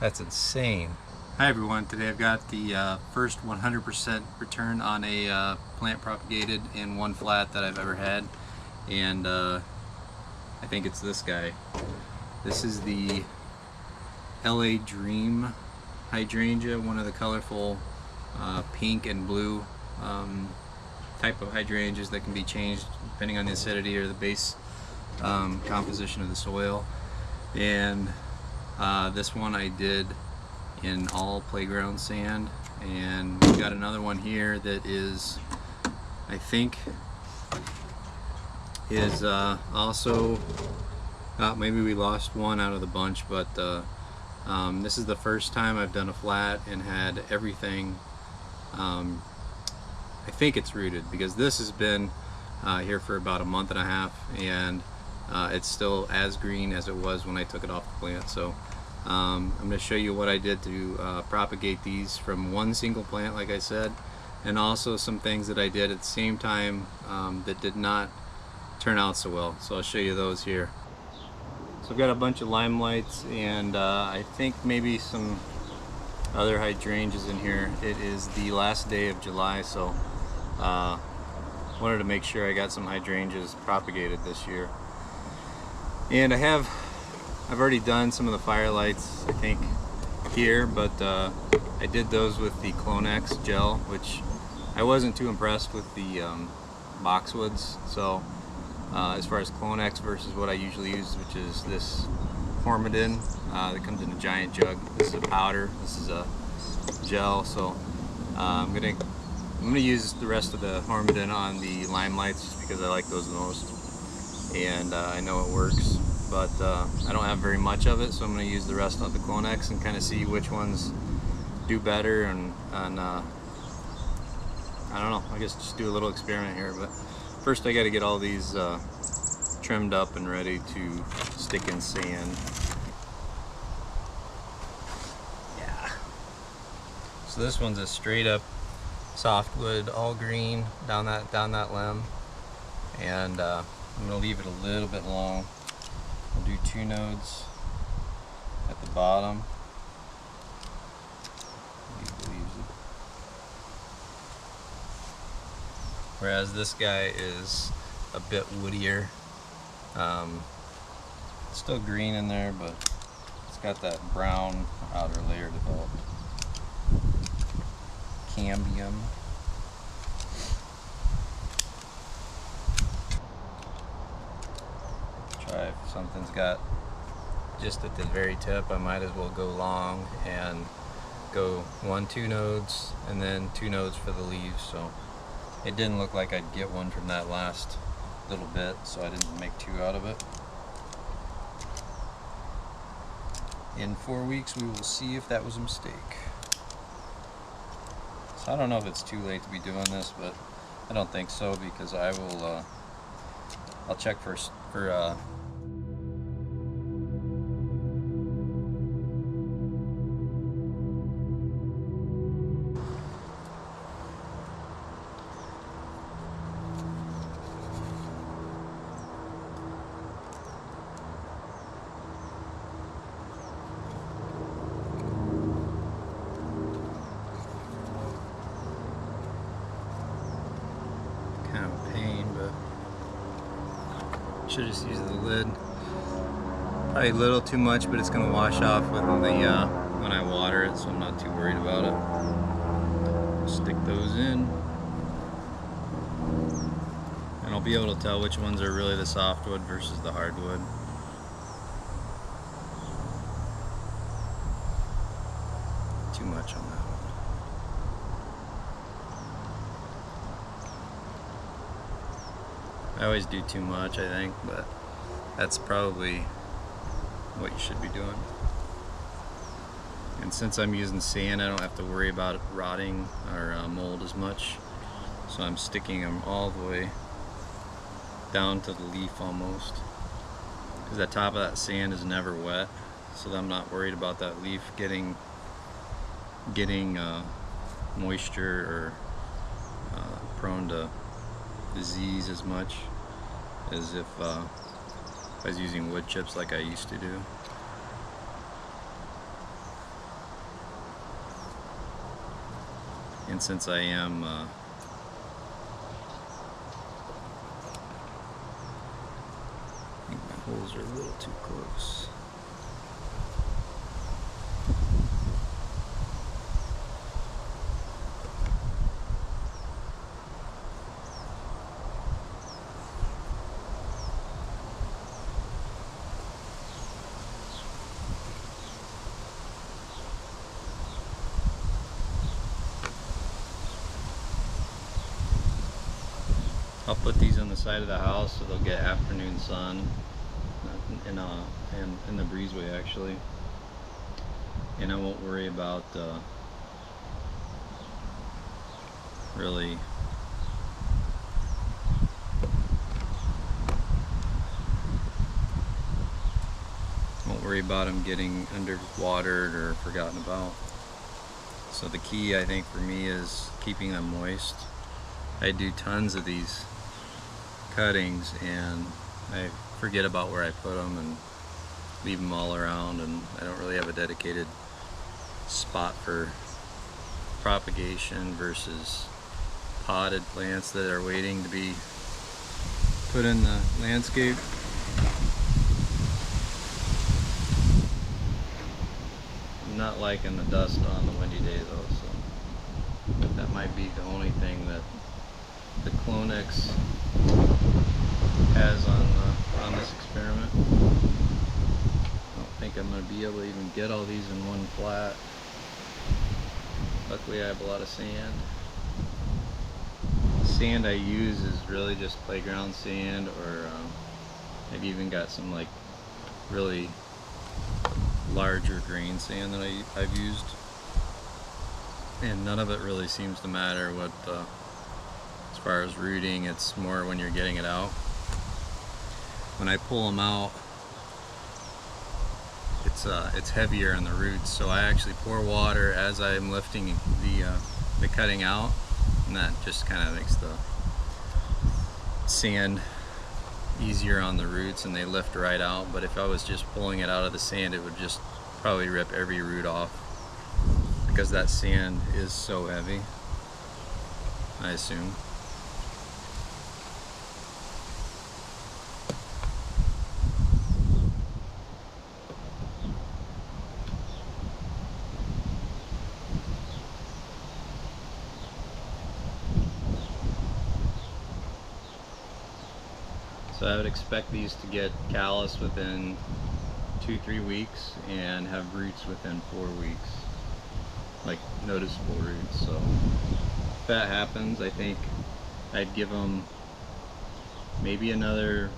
That's insane. Hi everyone, today I've got the first 100% return on a plant propagated in one flat that I've ever had, and I think it's this guy. This is the LA Dream Hydrangea, one of the colorful pink and blue type of hydrangeas that can be changed depending on the acidity or the base composition of the soil. And this one I did in all playground sand, and we've got another one here that is, I think, is also, maybe we lost one out of the bunch, but this is the first time I've done a flat and had everything. I think it's rooted, because this has been here for about a month and a half, and it's still as green as it was when I took it off the plant. So I'm going to show you what I did to propagate these from one single plant, like I said, and also some things that I did at the same time that did not turn out so well. So I'll show you those here. So I've got a bunch of limelights, and I think maybe some other hydrangeas in here. It is the last day of July, so wanted to make sure I got some hydrangeas propagated this year. And I've already done some of the firelights, I think, here, but I did those with the Clonex gel, which I wasn't too impressed with the boxwoods. So as far as Clonex versus what I usually use, which is this Hormidin that comes in a giant jug. This is a powder, this is a gel. So I'm gonna use the rest of the Hormidin on the limelights just because I like those the most, and I know it works. But I don't have very much of it, so I'm going to use the rest of the Clonex and kind of see which ones do better, and I don't know, I guess just do a little experiment here. But first I got to get all these trimmed up and ready to stick in sand. Yeah. So this one's a straight up softwood, all green down that limb, and I'm going to leave it a little bit long. We'll do 2 nodes at the bottom. Whereas this guy is a bit woodier. Still green in there, but it's got that brown outer layer developed. Cambium. Try if something's got just at the very tip, I might as well go long and go 1-2 nodes and then 2 nodes for the leaves. So it didn't look like I'd get one from that last little bit, so I didn't make 2 out of it. In 4 weeks we will see if that was a mistake. So I don't know if it's too late to be doing this, but I don't think so, because I will I'll check for kind of a pain, but should just use the lid. Probably a little too much, but it's going to wash off with the when I water it, so I'm not too worried about it. Stick those in, and I'll be able to tell which ones are really the softwood versus the hardwood. Too much on that one. I always do too much, I think, but that's probably what you should be doing. And since I'm using sand, I don't have to worry about it rotting or mold as much. So I'm sticking them all the way down to the leaf almost, because the top of that sand is never wet, so I'm not worried about that leaf getting moisture or prone to disease as much as if I was using wood chips like I used to do. And since I am I think my holes are a little too close. I'll put these on the side of the house so they'll get afternoon sun in the breezeway actually, and I won't worry about really them getting underwatered or forgotten about. So the key, I think, for me is keeping them moist. I do tons of these cuttings and I forget about where I put them and leave them all around, and I don't really have a dedicated spot for propagation versus potted plants that are waiting to be put in the landscape. I'm not liking the dust on the windy day though, so that might be the only thing that the Clonex has on this experiment. I don't think I'm going to be able to even get all these in one flat. Luckily I have a lot of sand. The sand I use is really just playground sand, or I've even got some like really larger grain sand that I've used, and none of it really seems to matter what as far as rooting. It's more when you're getting it out. When I pull them out, it's heavier in the roots, so I actually pour water as I'm lifting the cutting out, and that just kind of makes the sand easier on the roots and they lift right out. But if I was just pulling it out of the sand, it would just probably rip every root off because that sand is so heavy, I assume. So I would expect these to get callus within 2-3 weeks and have roots within 4 weeks, like noticeable roots. So if that happens, I think I'd give them maybe another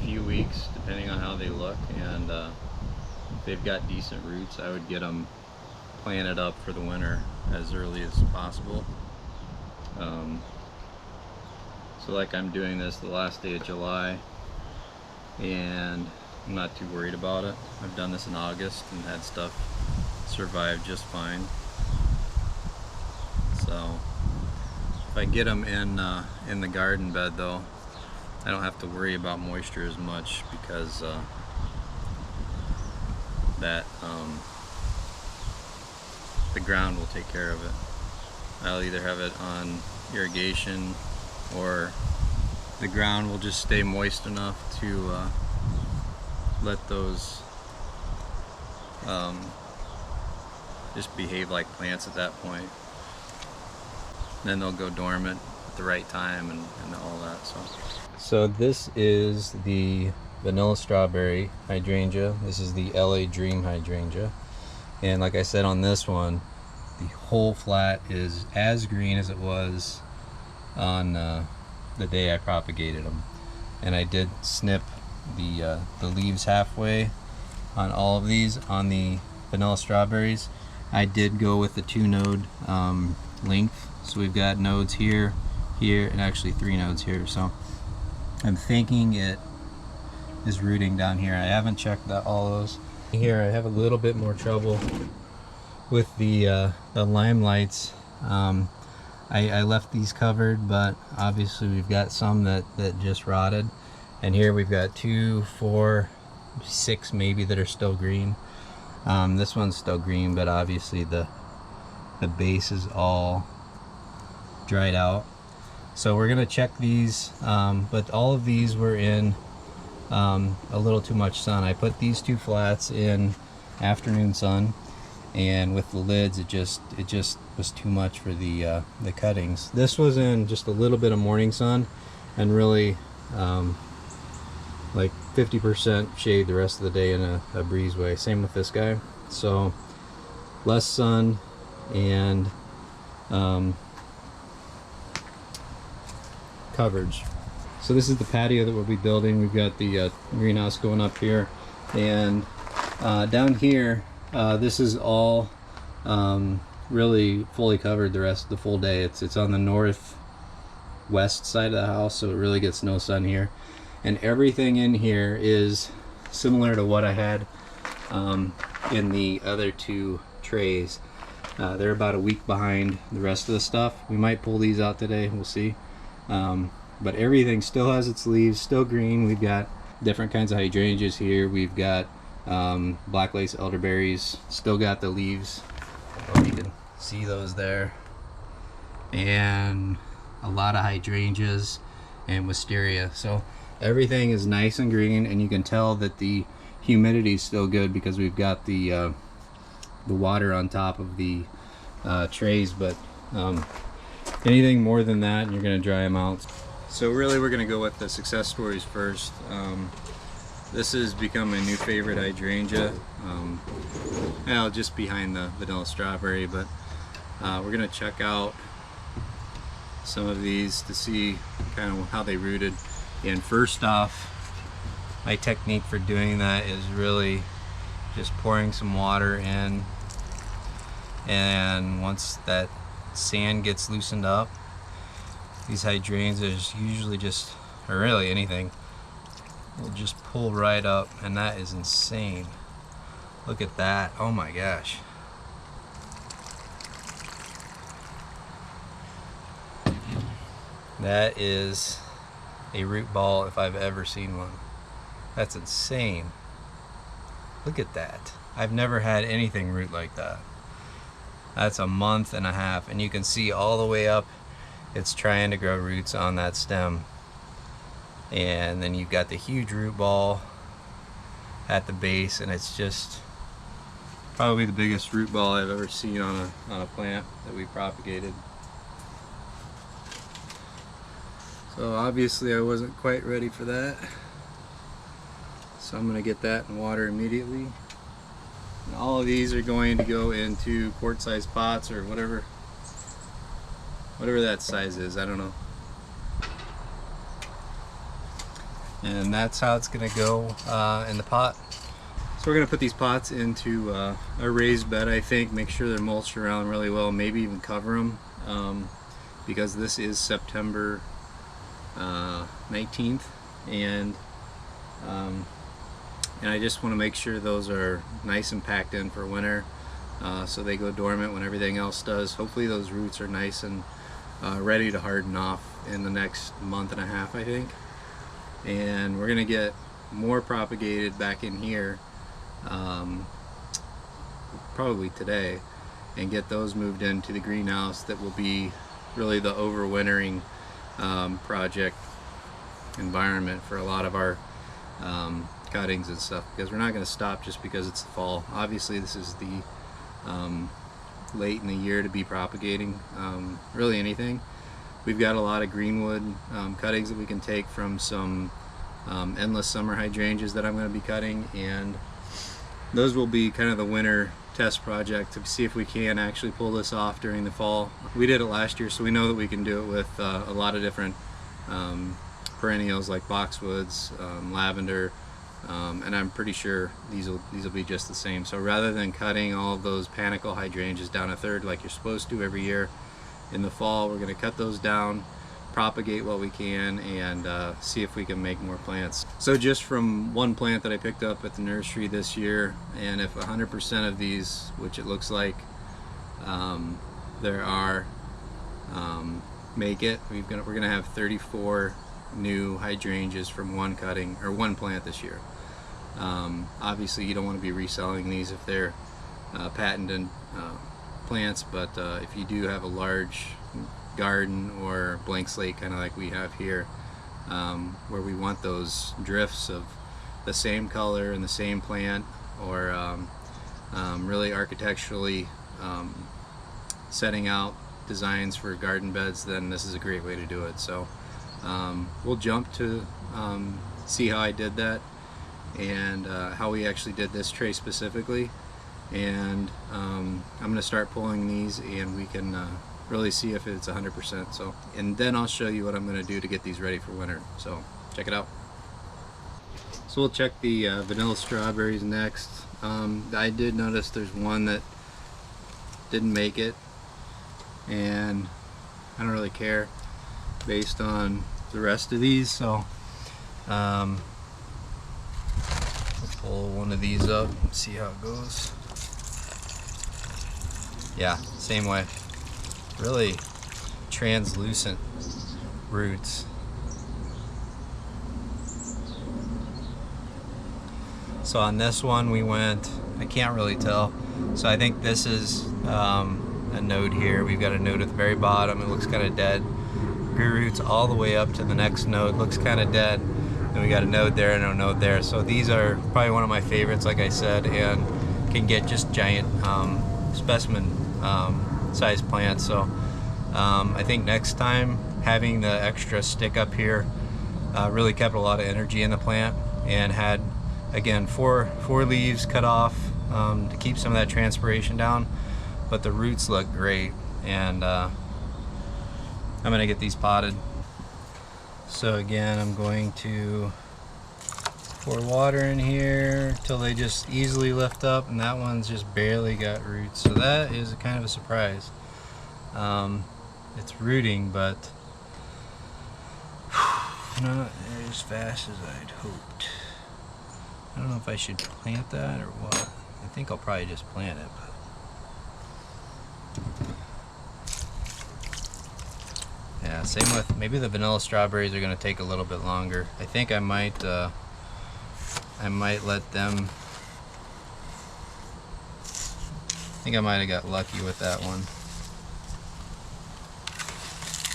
few weeks depending on how they look, and if they've got decent roots, I would get them planted up for the winter as early as possible. So like I'm doing this the last day of July, and I'm not too worried about it. I've done this in August and had stuff survive just fine. So if I get them in the garden bed though, I don't have to worry about moisture as much, because the ground will take care of it. I'll either have it on irrigation, or the ground will just stay moist enough to let those just behave like plants at that point. Then they'll go dormant at the right time and all that. So this is the vanilla strawberry hydrangea. This is the LA Dream hydrangea, and like I said on this one, the whole flat is as green as it was on the day I propagated them. And I did snip the leaves halfway on all of these. On the vanilla strawberries, I did go with the 2-node length, so we've got nodes here, here, and actually 3 nodes here. So I'm thinking it is rooting down here. I haven't checked all those. Here I have a little bit more trouble with the limelights. I left these covered, but obviously we've got some that just rotted, and here we've got 2, 4, 6 maybe that are still green. This one's still green, but obviously the the base is all dried out. So we're gonna check these, but all of these were in a little too much sun. I put these two flats in afternoon sun, and with the lids it just was too much for the cuttings. This was in just a little bit of morning sun, and really like 50% shade the rest of the day in a breezeway. Same with this guy. So less sun and coverage. So this is the patio that we'll be building. We've got the greenhouse going up here, and down here this is all really fully covered the rest of the full day. It's on the northwest side of the house, so it really gets no sun here, and everything in here is similar to what I had in the other two trays. They're about a week behind the rest of the stuff. We might pull these out today, we'll see. But everything still has its leaves, still green. We've got different kinds of hydrangeas here. We've got black lace elderberries, still got the leaves. Oh, you can see those there. And a lot of hydrangeas and wisteria. So everything is nice and green, and you can tell that the humidity is still good because we've got the water on top of the trays. But anything more than that, and you're going to dry them out. So really we're going to go with the success stories first. This has become my new favorite hydrangea, well, just behind the vanilla strawberry, but we're going to check out some of these to see kind of how they rooted. And first off, my technique for doing that is really just pouring some water in, and once that sand gets loosened up, these hydrangeas usually just, or really anything, will just pull right up, and that is insane. Look at that, oh my gosh. That is a root ball if I've ever seen one. That's insane. Look at that. I've never had anything root like that. That's a month and a half, and you can see all the way up it's trying to grow roots on that stem. And then you've got the huge root ball at the base, and it's just probably the biggest root ball I've ever seen on a plant that we propagated. So obviously I wasn't quite ready for that, so I'm going to get that in water immediately. And all of these are going to go into quart-sized pots or whatever that size is, I don't know. And that's how it's going to go in the pot. So we're going to put these pots into a raised bed, I think. Make sure they're mulched around really well, maybe even cover them, because this is September 19th, and I just want to make sure those are nice and packed in for winter, so they go dormant when everything else does. Hopefully those roots are nice and ready to harden off in the next month and a half, I think. And we're gonna get more propagated back in here probably today, and get those moved into the greenhouse that will be really the overwintering project environment for a lot of our cuttings and stuff, because we're not going to stop just because it's the fall. Obviously this is the late in the year to be propagating really anything. We've got a lot of greenwood cuttings that we can take from some endless summer hydrangeas that I'm going to be cutting, and those will be kind of the winter test project to see if we can actually pull this off during the fall. We did it last year, so we know that we can do it with a lot of different perennials like boxwoods, lavender, and I'm pretty sure these will be just the same. So rather than cutting all of those panicle hydrangeas down a third like you're supposed to every year in the fall, we're going to cut those down, propagate what we can, and see if we can make more plants. So just from one plant that I picked up at the nursery this year, and if 100% of these, which it looks like there are, make it, we're gonna have 34 new hydrangeas from one cutting or one plant this year. Obviously you don't want to be reselling these if they're patented plants, but if you do have a large garden or blank slate, kind of like we have here, where we want those drifts of the same color and the same plant, or really architecturally setting out designs for garden beds, then this is a great way to do it. So we'll jump to see how I did that, and how we actually did this tray specifically. And I'm going to start pulling these, and we can really see if it's 100%. So, and then I'll show you what I'm going to do to get these ready for winter. So check it out. So we'll check the vanilla strawberries next. I did notice there's one that didn't make it, and I don't really care based on the rest of these. So we'll pull one of these up and see how it goes. Yeah, same way. Really translucent roots. So on this one we went, I can't really tell. So I think this is a node here. We've got a node at the very bottom. It looks kind of dead. Grew roots all the way up to the next node. Looks kind of dead. Then we got a node there and a node there. So these are probably one of my favorites, like I said, and can get just giant specimen size plants. So I think next time having the extra stick up here really kept a lot of energy in the plant, and had, again, four leaves cut off to keep some of that transpiration down, but the roots look great. And I'm gonna get these potted. So again, I'm going to pour water in here till they just easily lift up, and that one's just barely got roots. So that is kind of a surprise. It's rooting, but not as fast as I'd hoped. I don't know if I should plant that or what. I think I'll probably just plant it. But yeah, same with, maybe the vanilla strawberries are going to take a little bit longer. I think I might let them, I think I might have got lucky with that one.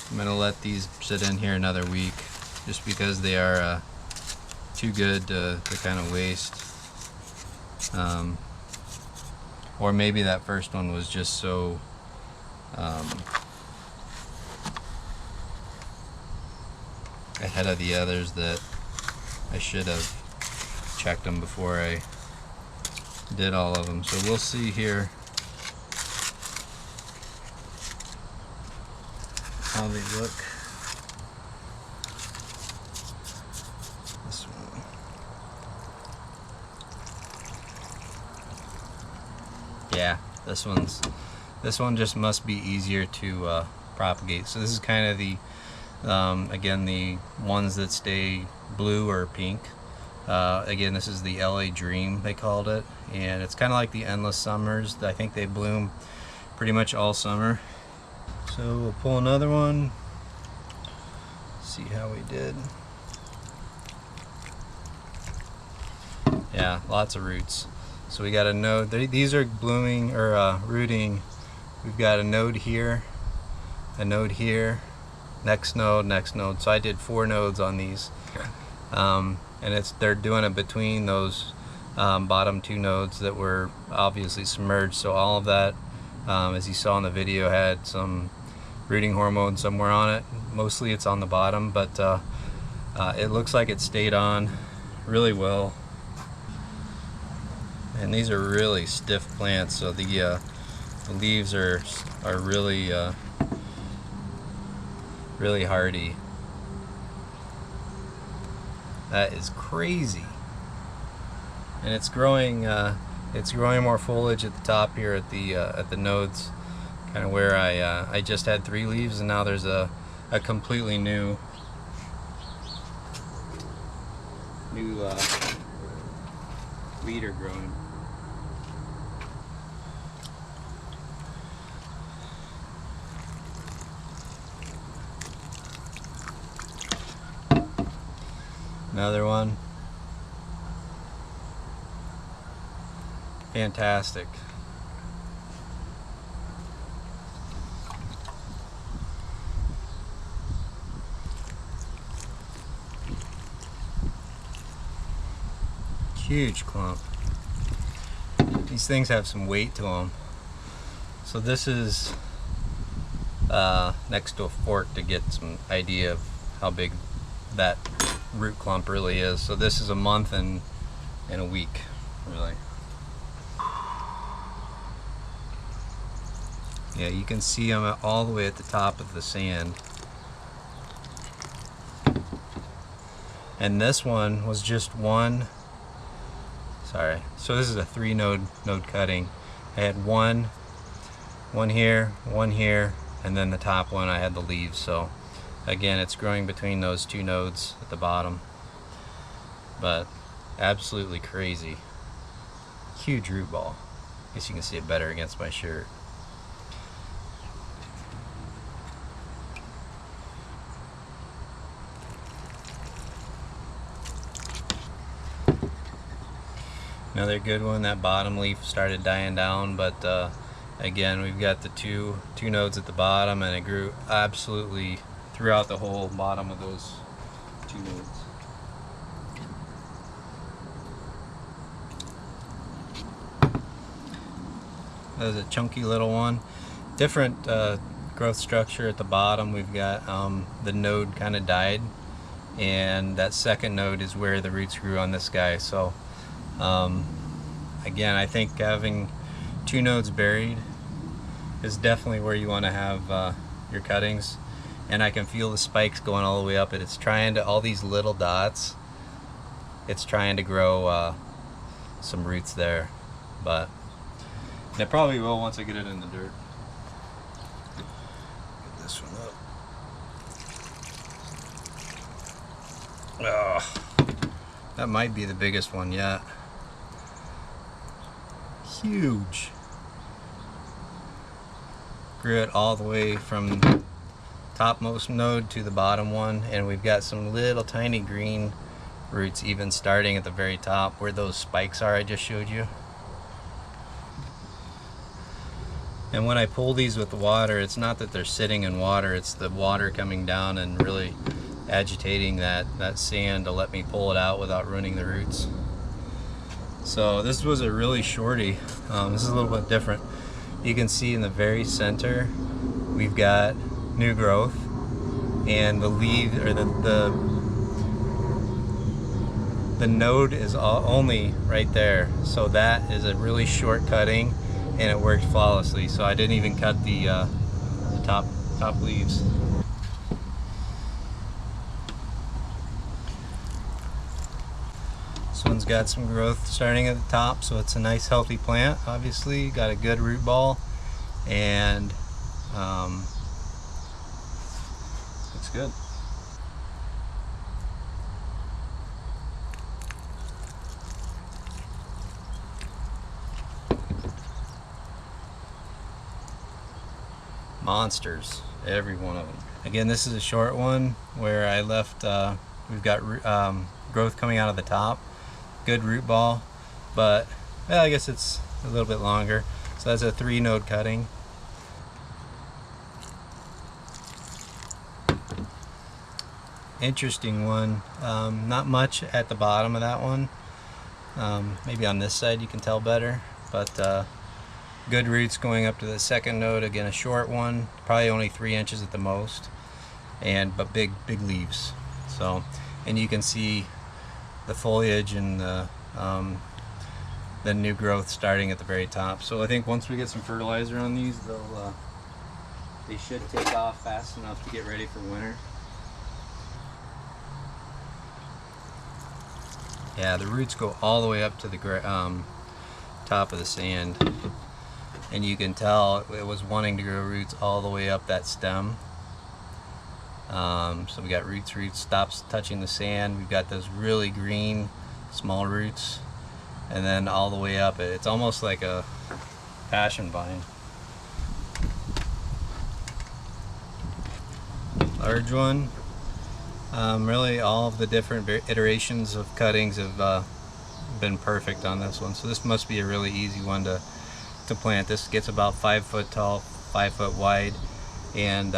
I'm going to let these sit in here another week, just because they are too good to kind of waste. Or maybe that first one was just so ahead of the others that I should have checked them before I did all of them. So we'll see here how they look. This one. Yeah, this one just must be easier to propagate. So this is kind of the again, the ones that stay blue or pink. Again, this is the LA Dream, they called it, and it's kind of like the endless summers. I think they bloom pretty much all summer. So we'll pull another one, see how we did. Yeah, lots of roots. So we got a node. These are blooming or rooting. We've got a node here, a node here, next node, next node. So I did 4 nodes on these, and they're doing it between those bottom 2 nodes that were obviously submerged. So all of that, as you saw in the video, had some rooting hormone somewhere on it. Mostly it's on the bottom, but it looks like it stayed on really well. And these are really stiff plants, so the leaves are really really hardy. That is crazy. And it's growing more foliage at the top here at the nodes, kind of where I just had 3 leaves, and now there's a completely new leader growing. Another one. Fantastic. Huge clump. These things have some weight to them. So this is next to a fork to get some idea of how big that root clump really is. So this is a month and a week, really. Yeah, you can see them all the way at the top of the sand. And this one was just one, sorry, so this is a 3-node cutting. I had one here, and then the top one I had the leaves. So again, it's growing between those 2 nodes at the bottom. But absolutely crazy. Huge root ball. I guess you can see it better against my shirt. Another good one. That bottom leaf started dying down, but again, we've got the two nodes at the bottom, and it grew absolutely throughout the whole bottom of those 2 nodes. That was a chunky little one. Different growth structure at the bottom. We've got the node kind of died, and that second node is where the roots grew on this guy. So again, I think having 2 nodes buried is definitely where you want to have your cuttings. And I can feel the spikes going all the way up. It's trying to, all these little dots, it's trying to grow some roots there. But it probably will once I get it in the dirt. Get this one up. Oh, that might be the biggest one yet. Huge. Grew it all the way from topmost node to the bottom one, and we've got some little tiny green roots even starting at the very top where those spikes are I just showed you. And when I pull these with the water, it's not that they're sitting in water, it's the water coming down and really agitating that sand to let me pull it out without ruining the roots. So this was a really shorty. This is a little bit different. You can see in the very center we've got new growth, and the leaf, or the node is only right there. So that is a really short cutting, and it worked flawlessly. So I didn't even cut the top leaves. This one's got some growth starting at the top, so it's a nice healthy plant. Obviously got a good root ball, and looks good. Monsters, every one of them. Again, this is a short one where I left, we've got growth coming out of the top. Good root ball, but well, I guess it's a little bit longer. So that's a 3-node cutting. Interesting one. Not much at the bottom of that one. Maybe on this side you can tell better, but good roots going up to the second node. Again, a short one, probably only 3 inches at the most, but big leaves. So, and you can see the foliage and the new growth starting at the very top. So I think once we get some fertilizer on these, they should take off fast enough to get ready for winter. Yeah, the roots go all the way up to the top of the sand, and you can tell it was wanting to grow roots all the way up that stem. So we got roots stops touching the sand. We've got those really green small roots, and then all the way up it's almost like a passion vine. Large one. Really all of the different iterations of cuttings have been perfect on this one. So this must be a really easy one to plant. This gets about 5 foot tall, 5 foot wide, and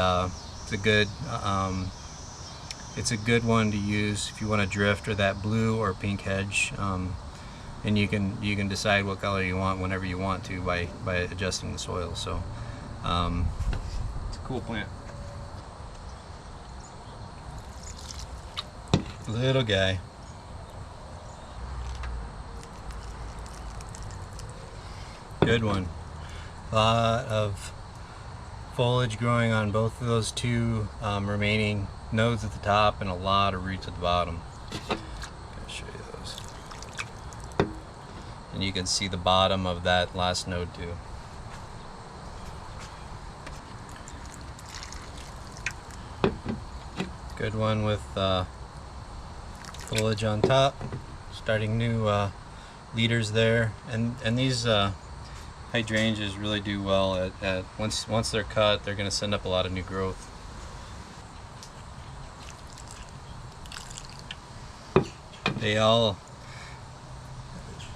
it's a good one to use if you want to drift or that blue or pink hedge and you can decide what color you want whenever you want to by adjusting the soil. So it's a cool plant. Little guy. Good one. A lot of foliage growing on both of those two remaining nodes at the top, and a lot of roots at the bottom. I'll show you those. And you can see the bottom of that last node too. Good one with foliage on top, starting new leaders there, and these hydrangeas really do well at once they're cut, they're going to send up a lot of new growth. They all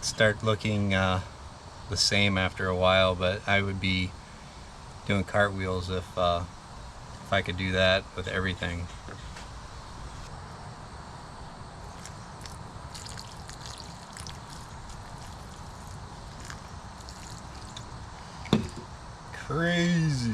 start looking the same after a while, but I would be doing cartwheels if I could do that with everything. Crazy.